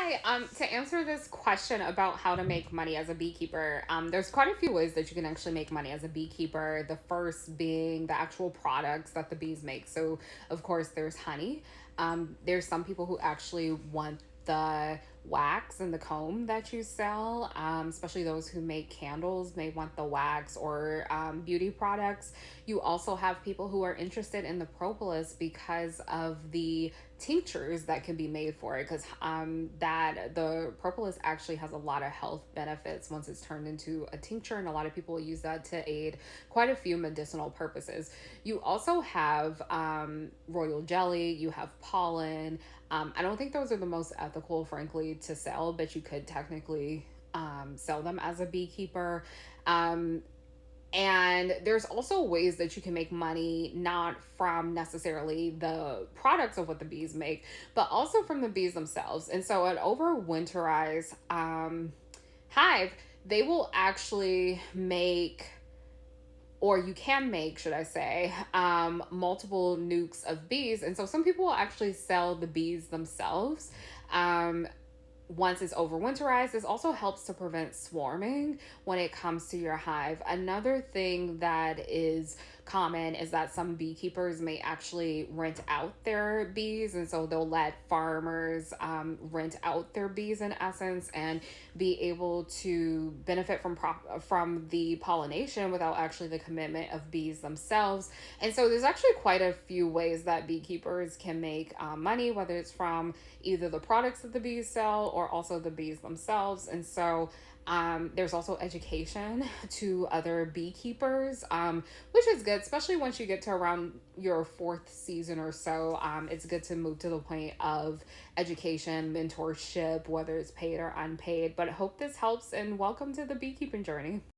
Hi, to answer this question about how to make money as a beekeeper, there's quite a few ways that you can actually make money as a beekeeper. The first being the actual products that the bees make. So, of course, there's honey. There's some people who actually want the wax and the comb that you sell, especially those who make candles may want the wax or beauty products. You also have people who are interested in the propolis because of the tinctures that can be made for it, because that the propolis actually has a lot of health benefits once it's turned into a tincture, and a lot of people use that to aid quite a few medicinal purposes. You also have royal jelly, you have pollen. I don't think those are the most ethical, frankly, to sell, but you could technically sell them as a beekeeper. Um, and there's also ways that you can make money, not from necessarily the products of what the bees make, but also from the bees themselves. And so, an overwinterized hive, they will actually make, or you can make, should I say, multiple nukes of bees. And so some people will actually sell the bees themselves. Um, Once it's overwinterized, this also helps to prevent swarming when it comes to your hive. Another thing that is common is that some beekeepers may actually rent out their bees, and so they'll let farmers rent out their bees in essence and be able to benefit from the pollination without actually the commitment of bees themselves. And so there's actually quite a few ways that beekeepers can make money, whether it's from either the products that the bees sell or also the bees themselves. And so there's also education to other beekeepers, which is good, especially once you get to around your fourth season or so. It's good to move to the point of education, mentorship, whether it's paid or unpaid. But I hope this helps, and welcome to the beekeeping journey.